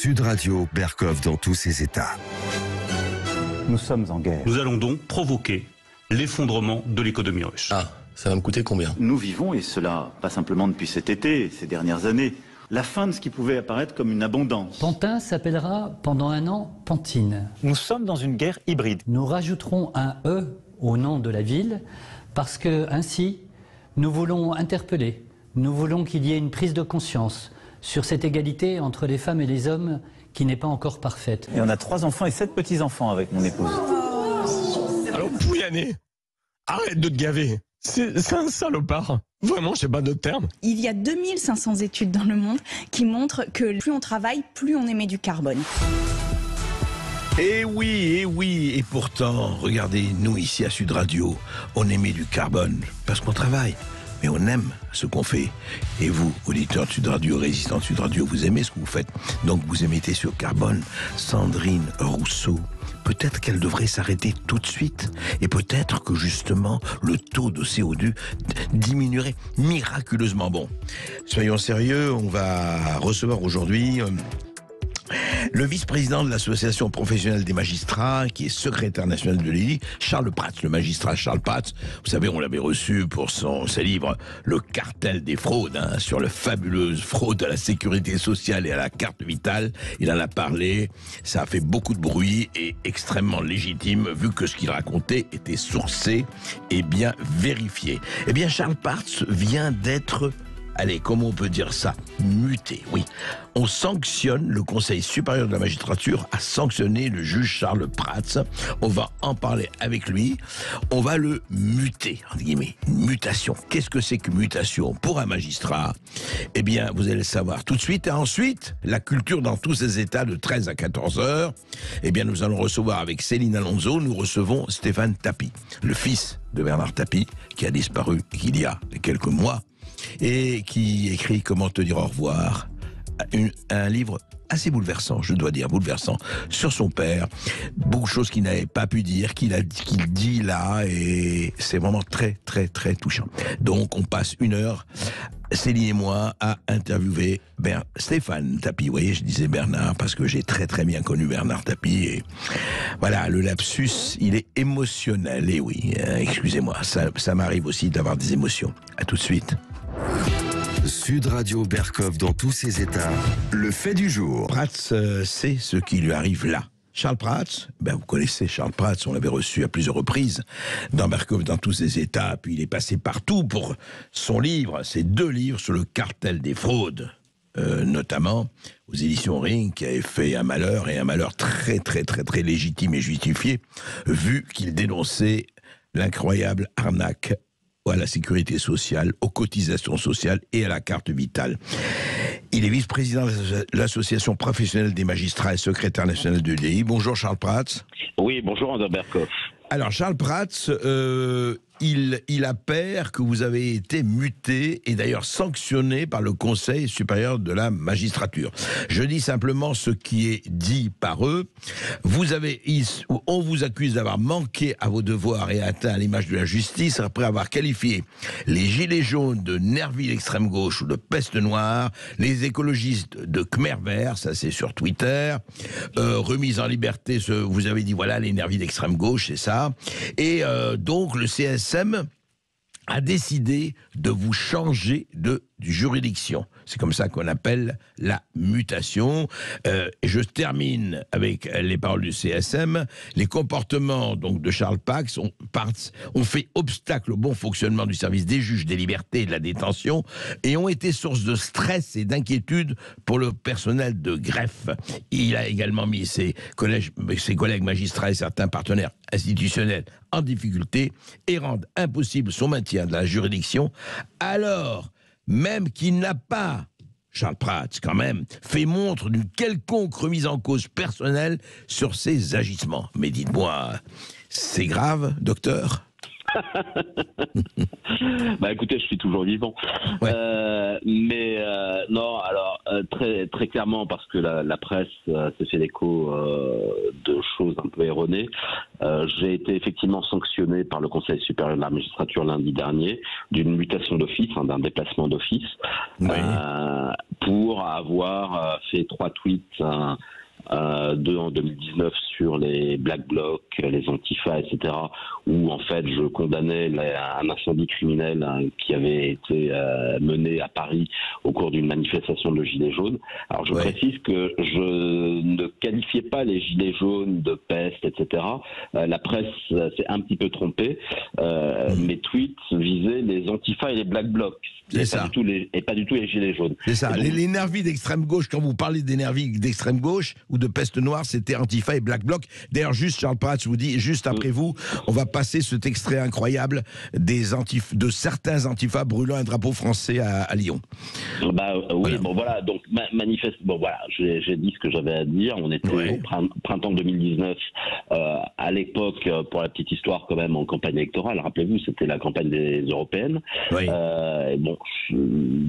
Sud Radio, Berkov dans tous ses états. Nous sommes en guerre. Nous allons donc provoquer l'effondrement de l'économie russe. Ah, ça va me coûter combien? Nous vivons, et cela pas simplement depuis cet été, ces dernières années, la fin de ce qui pouvait apparaître comme une abondance. Pantin s'appellera pendant un an Pantine. Nous sommes dans une guerre hybride. Nous rajouterons un E au nom de la ville parce que ainsi nous voulons interpeller, nous voulons qu'il y ait une prise de conscience sur cette égalité entre les femmes et les hommes qui n'est pas encore parfaite. Et on a 3 enfants et 7 petits-enfants avec mon épouse. Alors, Pouyanné, arrête de te gaver. C'est un salopard. Vraiment, je sais pas d'autres termes. Il y a 2500 études dans le monde qui montrent que plus on travaille, plus on émet du carbone. Eh oui, et pourtant, regardez, nous ici à Sud Radio, on émet du carbone parce qu'on travaille. Mais on aime ce qu'on fait. Et vous, auditeurs de Sud Radio, résistants de Sud Radio, vous aimez ce que vous faites. Donc vous émettez sur carbone. Sandrine Rousseau, peut-être qu'elle devrait s'arrêter tout de suite. Et peut-être que justement, le taux de CO2 diminuerait miraculeusement. Bon, soyons sérieux, on va recevoir aujourd'hui le vice-président de l'association professionnelle des magistrats, qui est secrétaire national de l'ELI, Charles Prats, le magistrat Charles Prats. Vous savez, on l'avait reçu pour ses livres « Le cartel des fraudes », sur la fabuleuse fraude à la sécurité sociale et à la carte vitale. Il en a parlé, ça a fait beaucoup de bruit et extrêmement légitime, vu que ce qu'il racontait était sourcé et bien vérifié. Eh bien, Charles Prats vient d'être... Allez, comment on peut dire ça? Muté, oui. On sanctionne, le Conseil supérieur de la magistrature a sanctionné le juge Charles Prats. On va en parler avec lui. On va le muter, entre guillemets. Mutation. Qu'est-ce que c'est que mutation pour un magistrat? Eh bien, vous allez le savoir tout de suite. Et ensuite, la culture dans tous ses états de 13 à 14 heures. Eh bien, nous allons recevoir avec Céline Alonso, nous recevons Stéphane Tapie, le fils de Bernard Tapie, qui a disparu il y a quelques mois, et qui écrit Comment te dire au revoir, un livre assez bouleversant, je dois dire, bouleversant, sur son père, beaucoup de choses qu'il n'avait pas pu dire, qu'il dit là, et c'est vraiment très, très, très touchant. Donc, on passe 1 heure, Céline et moi, à interviewer Stéphane Tapie. Vous voyez, je disais Bernard, parce que j'ai très, très bien connu Bernard Tapie, et voilà, le lapsus, il est émotionnel, et oui, excusez-moi, ça m'arrive aussi d'avoir des émotions. À tout de suite. Sud Radio, Berkov dans tous ses états. Le fait du jour. Prats sait ce qui lui arrive là. Charles Prats, vous connaissez Charles Prats, on l'avait reçu à plusieurs reprises dans Berkov dans tous ses états, puis il est passé partout pour son livre, ses 2 livres sur le cartel des fraudes, notamment aux éditions Ring, qui avait fait un malheur, et un malheur très très très très légitime et justifié, vu qu'il dénonçait l'incroyable arnaque à la sécurité sociale, aux cotisations sociales et à la carte vitale. Il est vice-président de l'association professionnelle des magistrats et secrétaire national de l'ELI. Bonjour Charles Prats. Oui, bonjour André Berkov. Alors Charles Prats, il appert que vous avez été muté et d'ailleurs sanctionné par le Conseil supérieur de la magistrature. Je dis simplement ce qui est dit par eux. On vous accuse d'avoir manqué à vos devoirs et atteint à l'image de la justice après avoir qualifié les gilets jaunes de nervis d'extrême gauche ou de peste noire, les écologistes de Khmer vert, ça c'est sur Twitter, remise en liberté, vous avez dit voilà les nervis d'extrême gauche, c'est ça. Et donc le CSM a décidé de vous changer de juridiction. C'est comme ça qu'on appelle la mutation. Et je termine avec les paroles du CSM. Les comportements donc de Charles Prats ont fait obstacle au bon fonctionnement du service des juges des libertés et de la détention et ont été source de stress et d'inquiétude pour le personnel de greffe. Il a également mis ses collègues magistrats et certains partenaires institutionnels en difficulté et rendent impossible son maintien de la juridiction, alors même qu'il n'a pas, Charles Prats quand même, fait montre d'une quelconque remise en cause personnelle sur ses agissements. Mais dites-moi, c'est grave, docteur? Écoutez, je suis toujours vivant. Ouais. Non, alors très très clairement, parce que la presse s'est fait l'écho de choses un peu erronées. J'ai été effectivement sanctionné par le Conseil supérieur de la magistrature lundi dernier d'une mutation d'office, d'un déplacement d'office, oui. pour avoir fait 3 tweets, 2 en 2019 sur les Black Blocs, les Antifa, etc., où en fait je condamnais un incendie criminel qui avait été mené à Paris au cours d'une manifestation de Gilets jaunes. Alors je précise que je ne qualifiais pas les Gilets jaunes de peste, etc. La presse s'est un petit peu trompée. Mes tweets visaient les Antifa et les Black Blocs. C'est ça. Et pas du tout les Gilets jaunes. C'est ça. Donc, les nervis d'extrême gauche, quand vous parlez des nervis d'extrême gauche ou de peste noire, c'était Antifa et Black Bloc. D'ailleurs, juste Charles Prats vous dit, juste après vous, on va passer cet extrait incroyable de certains Antifa brûlant un drapeau français à Lyon. Oui, voilà. Bon voilà, donc manifeste. Bon voilà, j'ai dit ce que j'avais à dire. On était au printemps 2019. À l'époque, pour la petite histoire, quand même, en campagne électorale. Rappelez-vous, c'était la campagne des européennes. Et bon, je suis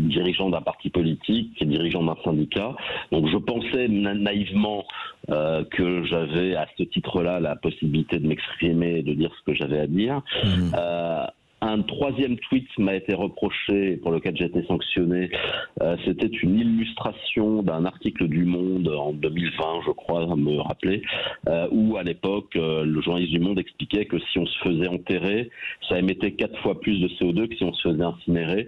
dirigeant d'un parti politique, dirigeant d'un syndicat. Donc je pensais naïvement que j'avais à ce titre-là la possibilité de m'exprimer et de dire ce que j'avais à dire. Un 3e tweet m'a été reproché, pour lequel j'ai été sanctionné. C'était une illustration d'un article du Monde en 2020, je crois, à me rappeler, où à l'époque, le journaliste du Monde expliquait que si on se faisait enterrer, ça émettait 4 fois plus de CO2 que si on se faisait incinérer,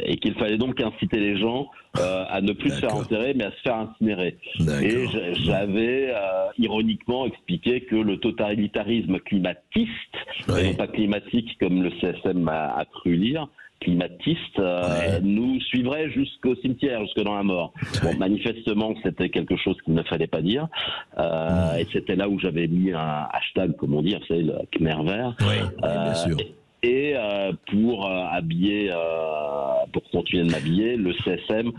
et qu'il fallait donc inciter les gens à ne plus se faire enterrer, mais à se faire incinérer. Et j'avais ironiquement expliqué que le totalitarisme climatiste, et non pas climatique comme le CSM a cru lire, climatiste, nous suivrait jusqu'au cimetière, jusque dans la mort. Bon, manifestement, c'était quelque chose qu'il ne fallait pas dire. Et c'était là où j'avais mis un hashtag, comme on dit, vous savez, le Khmer vert. Bien sûr. Et pour pour continuer de m'habiller, le CSM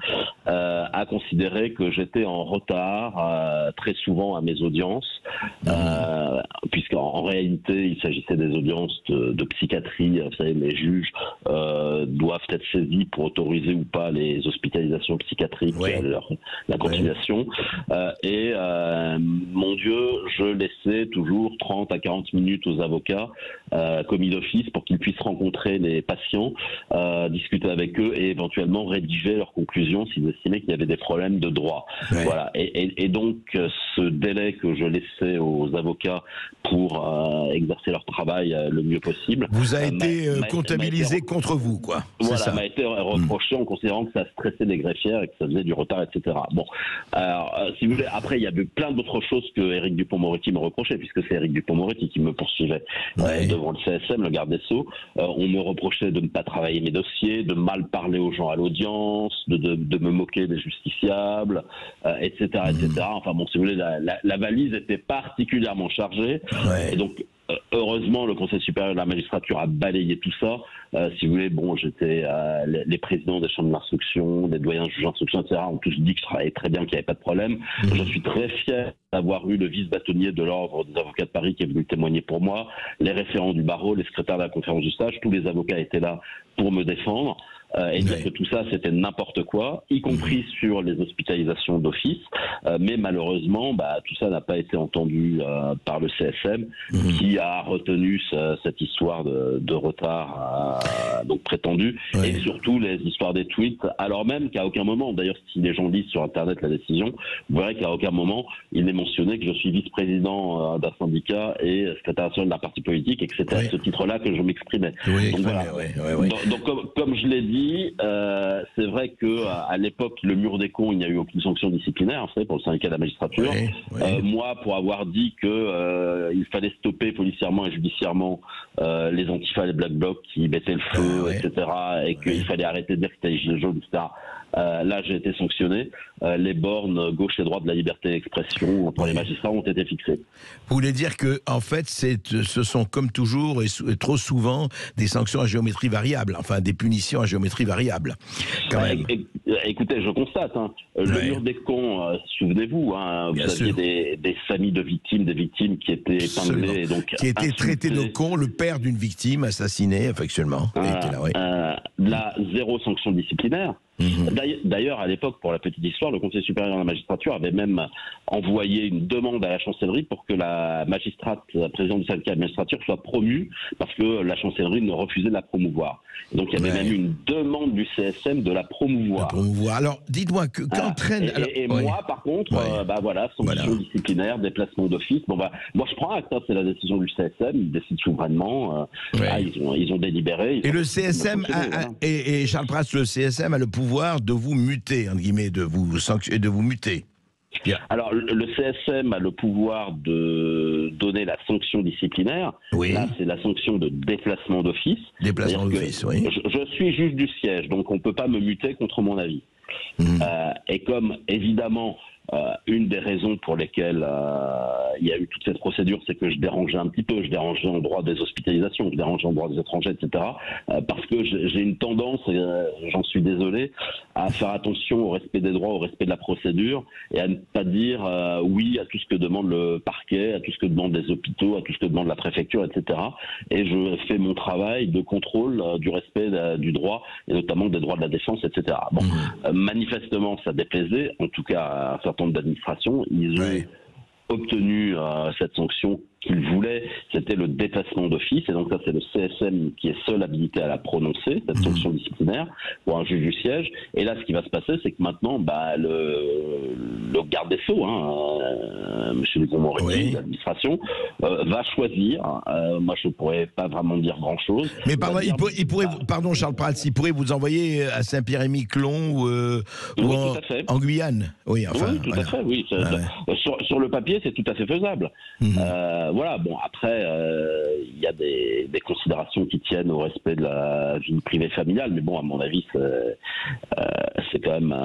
a considéré que j'étais en retard très souvent à mes audiences, puisqu'en réalité il s'agissait des audiences de psychiatrie. Vous savez, les juges doivent être saisis pour autoriser ou pas les hospitalisations psychiatriques, la continuation. Mon Dieu, je laissais toujours 30 à 40 minutes aux avocats commis d'office pour qu'ils puissent rencontrer les patients, discuter avec eux et éventuellement rédiger leurs conclusions s'ils estimaient qu'il y avait des problèmes de droit. Voilà. Et donc ce délai que je laissais aux avocats pour exercer leur travail le mieux possible vous a été comptabilisé contre vous, quoi. Voilà, m'a été reproché en considérant que ça stressait les greffières et que ça faisait du retard, etc. Bon, alors si vous voulez, après il y avait plein d'autres choses que Éric Dupond-Moretti me reprochait, puisque c'est Éric Dupond-Moretti qui me poursuivait devant le CSM, le garde des Sceaux. On me reprochait de ne pas travailler mes dossiers, de mal parler aux gens à l'audience, de me moquer des justiciables, etc., etc. Enfin bon, si vous voulez, la valise était particulièrement chargée. Et donc, heureusement, le Conseil supérieur de la magistrature a balayé tout ça. Si vous voulez, bon, j'étais les présidents des chambres d'instruction, les doyens juges d'instruction, etc. ont tous dit que je travaillais très bien, qu'il n'y avait pas de problème. Je suis très fier d'avoir eu le vice-bâtonnier de l'ordre des avocats de Paris qui est venu témoigner pour moi, les référents du barreau, les secrétaires de la conférence du stage, tous les avocats étaient là pour me défendre. Et dire que tout ça c'était n'importe quoi, y compris sur les hospitalisations d'office, mais malheureusement tout ça n'a pas été entendu par le CSM qui a retenu cette histoire de retard donc prétendu, et surtout les histoires des tweets, alors même qu'à aucun moment, d'ailleurs si les gens lisent sur internet la décision, vous verrez qu'à aucun moment il n'est mentionné que je suis vice-président d'un syndicat et secrétaire national d'un parti politique et que c'était à ce titre-là que je m'exprimais. Donc voilà. Donc comme je l'ai dit, c'est vrai que à l'époque, le mur des cons, il n'y a eu aucune sanction disciplinaire, vous savez, pour le syndicat de la magistrature. Moi, pour avoir dit que il fallait stopper policièrement et judiciairement les Antifa, les Black Blocs qui mettaient le feu, etc., et qu'il fallait arrêter de dire que c'était les gilets jaunes, etc. Là, j'ai été sanctionné. Les bornes gauche et droite de la liberté d'expression pour les magistrats ont été fixées. Vous voulez dire que, en fait, ce sont comme toujours et trop souvent des sanctions à géométrie variable, enfin des punitions à géométrie variable, quand même. Écoutez, je constate, le mur des cons, souvenez-vous, vous aviez des familles de victimes, des victimes qui étaient épinglées, donc qui étaient traitées de cons, le père d'une victime assassinée, factuellement. Là, 0 sanction disciplinaire. D'ailleurs, à l'époque, pour la petite histoire, le Conseil supérieur de la magistrature avait même envoyé une demande à la chancellerie pour que la magistrate présidente du syndicat de la magistrature soit promue, parce que la chancellerie ne refusait de la promouvoir. Et donc il y avait même une demande du CSM de la promouvoir. Alors, dites-moi, qu'entraîne... Et moi, par contre, sanction disciplinaire, déplacement d'office. Bon, moi, je prends acte, c'est la décision du CSM, ils décident souverainement. Ils ont délibéré. Et le CSM, et Charles Prats, le CSM a le pouvoir de vous muter, entre guillemets, de vous muter. Alors, le CSM a le pouvoir de donner la sanction disciplinaire. Là, c'est la sanction de déplacement d'office. Déplacement d'office, oui. Je suis juge du siège, donc on ne peut pas me muter contre mon avis. Et comme, évidemment, une des raisons pour lesquelles il y a eu toute cette procédure, c'est que je dérangeais un petit peu, je dérangeais en droit des hospitalisations, je dérangeais en droit des étrangers, etc. Parce que j'ai une tendance, et j'en suis désolé, à faire attention au respect des droits, au respect de la procédure, et à ne pas dire oui à tout ce que demande le parquet, à tout ce que demandent les hôpitaux, à tout ce que demande la préfecture, etc. Et je fais mon travail de contrôle du respect du droit, et notamment des droits de la défense, etc. Bon, manifestement, ça déplaisait, en tout cas à un certain nombre d'administrations, ils ont obtenu cette sanction qu'ils voulaient, c'était le déplacement d'office, et donc ça c'est le CSM qui est seul habilité à la prononcer, cette sanction disciplinaire, pour un juge du siège. Et là, ce qui va se passer, c'est que maintenant, le garde des Sceaux, M. Dupond-Moretti, l'administration, va choisir. Moi, je ne pourrais pas vraiment dire grand-chose. Mais pardon, pardon Charles Prats, il pourrait vous envoyer à Saint-Pierre-et-Miquelon ou en Guyane. Oui, enfin, tout à fait, oui. Sur le papier, c'est tout à fait faisable. Voilà, bon, après, il y a des considérations qui tiennent au respect de la vie privée familiale, mais bon, à mon avis, c'est quand même,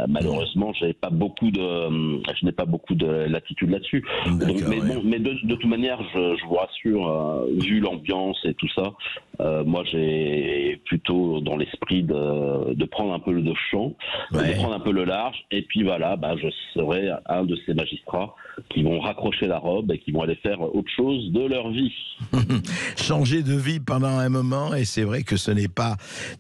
malheureusement, je n'ai pas beaucoup de latitude là-dessus. Mais de toute manière, je vous rassure, vu l'ambiance et tout ça, moi, j'ai plutôt dans l'esprit de prendre un peu le champ, de prendre un peu le large, et puis voilà, je serai un de ces magistrats qui vont raccrocher la robe et qui vont aller faire autre chose de leur vie. Changer de vie pendant un moment, et c'est vrai que ce n'est pas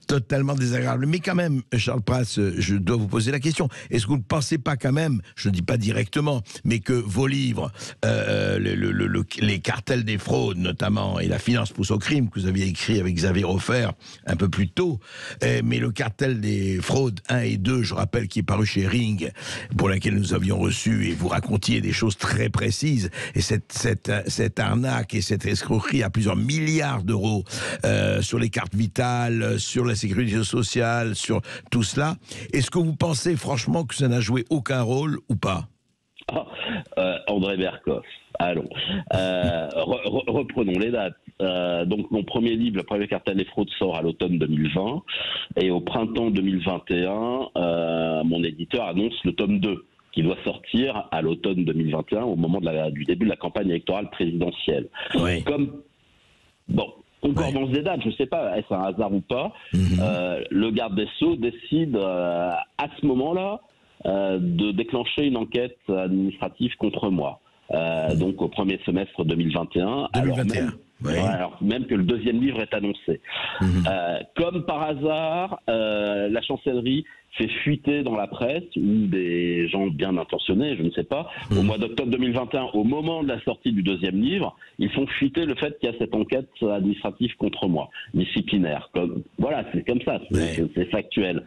totalement désagréable. Mais quand même, Charles Prats, je dois vous poser la question. Est-ce que vous ne pensez pas quand même, je ne dis pas directement, mais que vos livres, les cartels des fraudes notamment, et la finance pousse au crime, que vous aviez écrit avec Xavier Hofer un peu plus tôt, mais le cartel des fraudes 1 et 2, je rappelle, qui est paru chez Ring, pour laquelle nous avions reçu, et vous racontiez des choses très précises, et cette arnaque et cette escroquerie à plusieurs milliards d'euros sur les cartes vitales, sur la sécurité sociale, sur tout cela. Est-ce que vous pensez franchement que ça n'a joué aucun rôle ou pas? André Berkoff. Allons. Reprenons les dates. Donc mon premier livre, le premier cartel des fraudes, sort à l'automne 2020, et au printemps 2021, mon éditeur annonce le tome 2. Qui doit sortir à l'automne 2021, au moment du début de la campagne électorale présidentielle. Concordance des dates, je ne sais pas, est-ce un hasard ou pas, le garde des Sceaux décide à ce moment-là de déclencher une enquête administrative contre moi. Donc au premier semestre 2021. Alors même que le deuxième livre est annoncé. Comme par hasard, la chancellerie fait fuiter dans la presse, ou des gens bien intentionnés, je ne sais pas, au mois d'octobre 2021, au moment de la sortie du deuxième livre, ils font fuiter le fait qu'il y a cette enquête administrative contre moi, disciplinaire. Voilà, c'est comme ça, c'est factuel.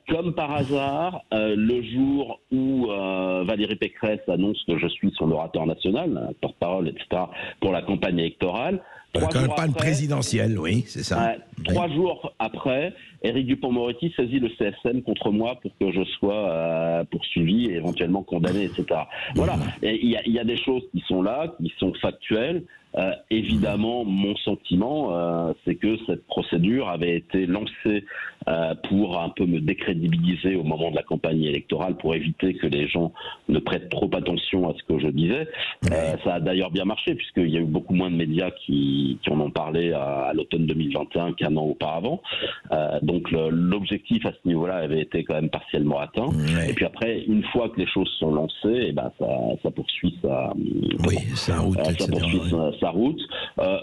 Comme par hasard, le jour où Valérie Pécresse annonce que je suis son orateur national, porte-parole, etc., pour la campagne électorale, la campagne présidentielle, oui, c'est ça. 3 jours après, Éric Dupond-Moretti saisit le CSM contre moi pour que je sois poursuivi et éventuellement condamné, etc. Voilà, il y a des choses qui sont là, qui sont factuelles. Évidemment, mon sentiment, c'est que cette procédure avait été lancée pour un peu me décrédibiliser au moment de la campagne électorale, pour éviter que les gens ne prêtent trop attention à ce que je disais. Ça a d'ailleurs bien marché, puisqu'il y a eu beaucoup moins de médias qui en ont parlé à l'automne 2021 qu'un an auparavant. Donc l'objectif à ce niveau-là avait été quand même partiellement atteint. Ouais. Et puis après, une fois que les choses sont lancées, et ben ça poursuit sa route, etc. Sa route.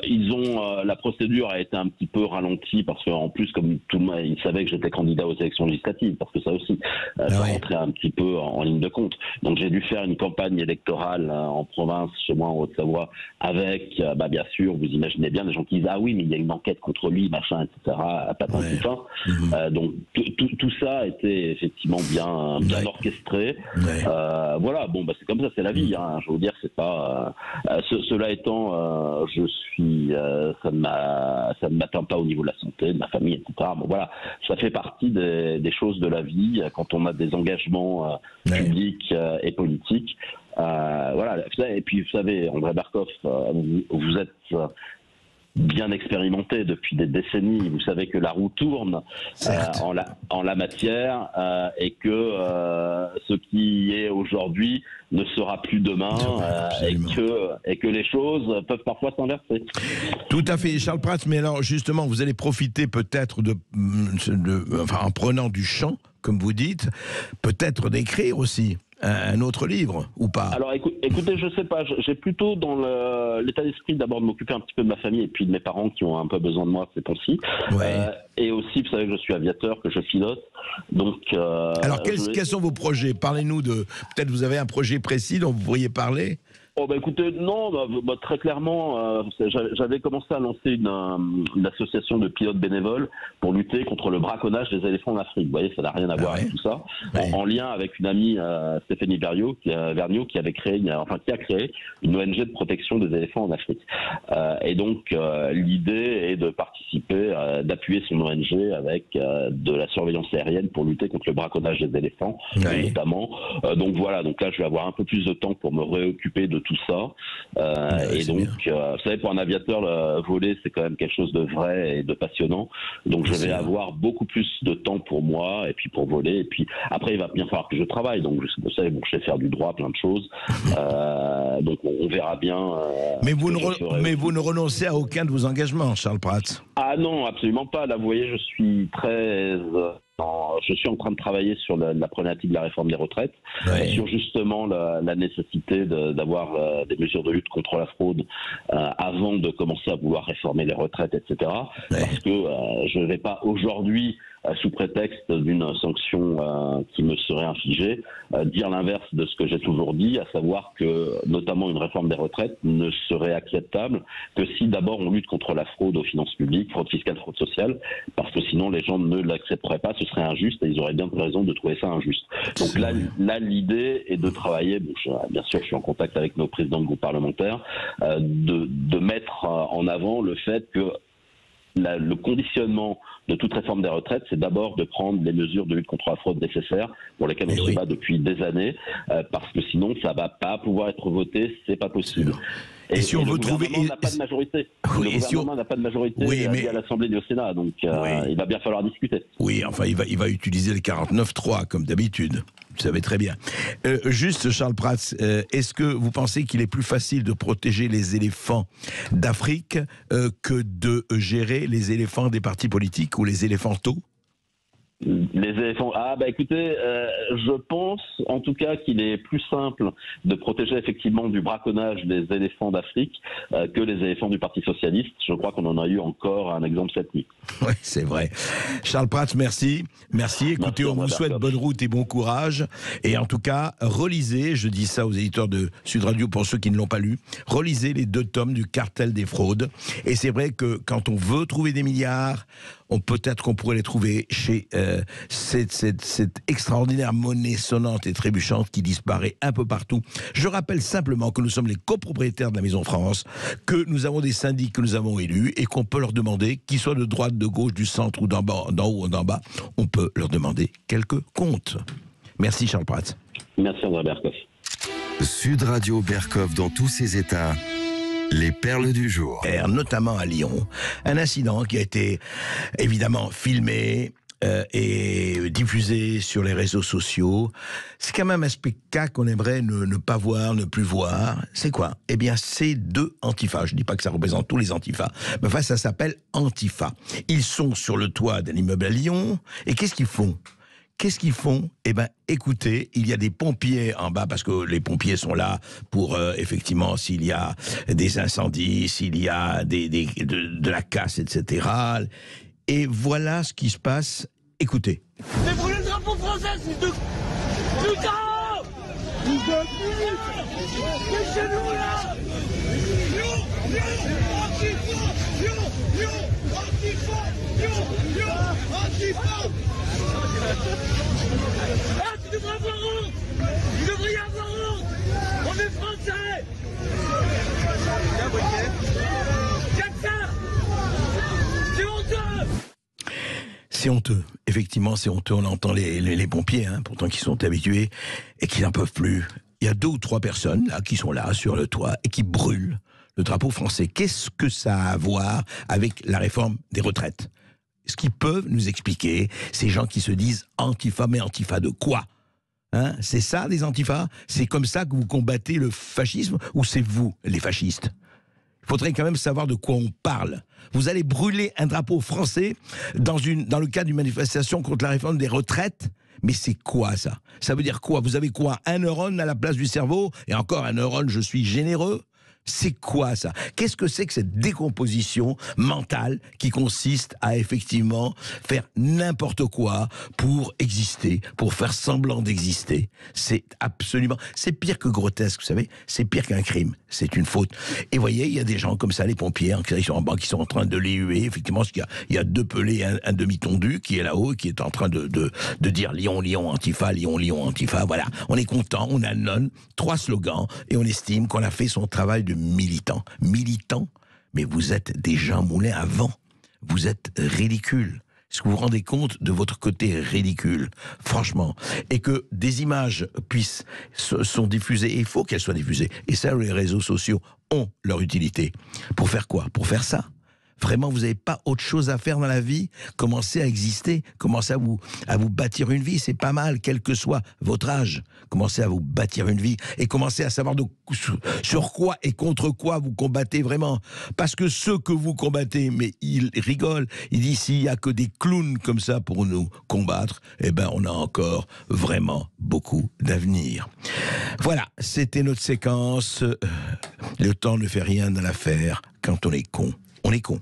Ils ont la procédure a été un petit peu ralentie parce qu'en plus, comme tout le monde, ils savaient que j'étais candidat aux élections législatives, parce que ça aussi, ça rentrait un petit peu en ligne de compte. Donc j'ai dû faire une campagne électorale en province, chez moi en Haute-Savoie, avec, bien sûr, vous imaginez bien, des gens qui disent ah oui, mais il y a une enquête contre lui, machin, etc. Patin tout fin. Donc tout ça a été effectivement bien orchestré. Voilà, bon, c'est comme ça, c'est la vie. Hein. Je veux vous dire, c'est pas. Cela étant, ça ne m'atteint pas au niveau de la santé, de ma famille, etc. Bon, voilà, ça fait partie des choses de la vie quand on a des engagements publics et politiques. Voilà. Et puis, vous savez, André Berkoff, vous êtes bien expérimenté depuis des décennies. Vous savez que la roue tourne en la matière et que ce qui est aujourd'hui ne sera plus demain et que les choses peuvent parfois s'inverser. Tout à fait, Charles Prats. Mais alors justement, vous allez profiter peut-être en prenant du chant, comme vous dites, peut-être d'écrire aussi un autre livre, ou pas? Alors écoutez, je sais pas, j'ai plutôt dans l'état d'esprit d'abord de m'occuper un petit peu de ma famille et puis de mes parents qui ont un peu besoin de moi ces temps-ci. Et aussi, vous savez que je suis aviateur, que je pilote. Donc, alors quels sont vos projets? Parlez-nous de... Peut-être vous avez un projet précis dont vous pourriez parler? Écoutez, non, très clairement, j'avais commencé à lancer une association de pilotes bénévoles pour lutter contre le braconnage des éléphants en Afrique. Vous voyez, ça n'a rien à voir avec tout ça. En lien avec une amie, Stéphanie Vergniaud, qui a créé une ONG de protection des éléphants en Afrique. Et donc, l'idée est de participer, d'appuyer son ONG avec de la surveillance aérienne pour lutter contre le braconnage des éléphants, notamment. Donc voilà, donc là, je vais avoir un peu plus de temps pour me réoccuper de tout ça. Et donc, vous savez, pour un aviateur, voler, c'est quand même quelque chose de vrai et de passionnant. Donc, je vais avoir beaucoup plus de temps pour moi et puis pour voler. Et puis, après, il va bien falloir que je travaille. Donc, vous savez, je sais faire du droit, plein de choses. Donc, on verra bien. Mais vous ne renoncez à aucun de vos engagements, Charles Prats? Ah non, absolument pas. Là, vous voyez, je suis en train de travailler sur la problématique de la réforme des retraites, sur justement la nécessité d'avoir des mesures de lutte contre la fraude avant de commencer à vouloir réformer les retraites, etc. Parce que je ne vais pas aujourd'hui, sous prétexte d'une sanction qui me serait infligée, dire l'inverse de ce que j'ai toujours dit, à savoir que notamment une réforme des retraites ne serait acceptable que si d'abord on lutte contre la fraude aux finances publiques, fraude fiscale, fraude sociale, parce que sinon les gens ne l'accepteraient pas, ce serait injuste et ils auraient bien raison de trouver ça injuste. Donc là l'idée est de travailler, bien sûr je suis en contact avec nos présidents de groupes parlementaires, de mettre en avant le fait que le conditionnement de toute réforme des retraites, c'est d'abord de prendre les mesures de lutte contre la fraude nécessaires pour lesquelles on se bat depuis des années, parce que sinon ça va pas pouvoir être voté, c'est pas possible. Et si on veut trouver, le gouvernement n'a pas de majorité. Le gouvernement n'a pas de majorité à l'Assemblée et au Sénat, donc il va bien falloir discuter. Oui, enfin il va utiliser le 49.3 comme d'habitude. Vous savez très bien. Juste, Charles Prats, est-ce que vous pensez qu'il est plus facile de protéger les éléphants d'Afrique que de gérer les éléphants des partis politiques ou les éléphantos? Les éléphants. Écoutez, je pense en tout cas qu'il est plus simple de protéger effectivement du braconnage des éléphants d'Afrique que les éléphants du Parti socialiste. Je crois qu'on en a eu encore un exemple cette nuit. Oui, c'est vrai. Charles Prats, merci. Merci. Écoutez, on vous souhaite bonne route et bon courage. Et en tout cas, relisez, je dis ça aux éditeurs de Sud Radio pour ceux qui ne l'ont pas lu, relisez les 2 tomes du Cartel des fraudes. Et c'est vrai que quand on veut trouver des milliards, peut-être qu'on pourrait les trouver chez cette extraordinaire monnaie sonnante et trébuchante qui disparaît un peu partout. Je rappelle simplement que nous sommes les copropriétaires de la Maison France, que nous avons des syndics que nous avons élus et qu'on peut leur demander, qu'ils soient de droite, de gauche, du centre ou d'en haut ou d'en bas, on peut leur demander quelques comptes. Merci Charles Prats. Merci André Berkoff. Sud Radio Berkoff dans tous ses états. Les perles du jour. Notamment à Lyon, un incident qui a été évidemment filmé, et diffusé sur les réseaux sociaux. C'est quand même un spectacle qu'on aimerait ne pas voir, ne plus voir. C'est quoi? Eh bien, c'est 2 Antifa. Je ne dis pas que ça représente tous les Antifa, mais enfin, ça s'appelle Antifa. Ils sont sur le toit d'un immeuble à Lyon, et qu'est-ce qu'ils font? Eh bien, écoutez, il y a des pompiers en bas, parce que les pompiers sont là pour, effectivement, s'il y a des incendies, s'il y a de la casse, etc. Et voilà ce qui se passe. Écoutez. J'ai brûlé le drapeau français, c'est de... Putain! C'est chez nous, là! Ah, tu devrais avoir honte! Tu devrais y avoir honte! On est français! C'est honteux! C'est honteux. Effectivement, c'est honteux. On entend les pompiers, pourtant qui sont habitués et qui n'en peuvent plus. Il y a 2 ou 3 personnes là qui sont là sur le toit et qui brûlent le drapeau français. Qu'est-ce que ça a à voir avec la réforme des retraites? Ce qu'ils peuvent nous expliquer, ces gens qui se disent Antifa, mais Antifa de quoi? C'est ça, les Antifas? C'est comme ça que vous combattez le fascisme, ou c'est vous, les fascistes? Il faudrait quand même savoir de quoi on parle. Vous allez brûler un drapeau français dans le cadre d'une manifestation contre la réforme des retraites? Mais c'est quoi ça? Ça veut dire quoi? Vous avez quoi? Un neurone à la place du cerveau? Et encore un neurone, je suis généreux? C'est quoi ça? Qu'est-ce que c'est que cette décomposition mentale qui consiste à effectivement faire n'importe quoi pour exister, pour faire semblant d'exister? C'est absolument... C'est pire que grotesque, vous savez. C'est pire qu'un crime. C'est une faute. Et vous voyez, il y a des gens comme ça, les pompiers, qui sont en bas, qui sont en train de les huer. Effectivement, il y a 2 pelés, un demi-tondu qui est là-haut, qui est en train de dire Lyon, Lyon, Antifa, Lyon, Lyon, Antifa. Voilà. On est content, on annonce 3 slogans et on estime qu'on a fait son travail de militant. Militant, mais vous êtes des Jean Moulin à vent. Vous êtes ridicule. Est-ce que vous vous rendez compte de votre côté ridicule? Franchement. Et que des images sont diffusées, et il faut qu'elles soient diffusées. Et ça, les réseaux sociaux ont leur utilité. Pour faire quoi? Pour faire ça? Vraiment, vous n'avez pas autre chose à faire dans la vie? Commencez à exister, commencez à vous bâtir une vie, c'est pas mal, quel que soit votre âge. Commencez à vous bâtir une vie et commencez à savoir sur quoi et contre quoi vous combattez vraiment. Parce que ceux que vous combattez, mais ils rigolent, ils disent s'il n'y a que des clowns comme ça pour nous combattre, eh ben on a encore vraiment beaucoup d'avenir. Voilà, c'était notre séquence. Le temps ne fait rien dans l'affaire quand on est con. On est con.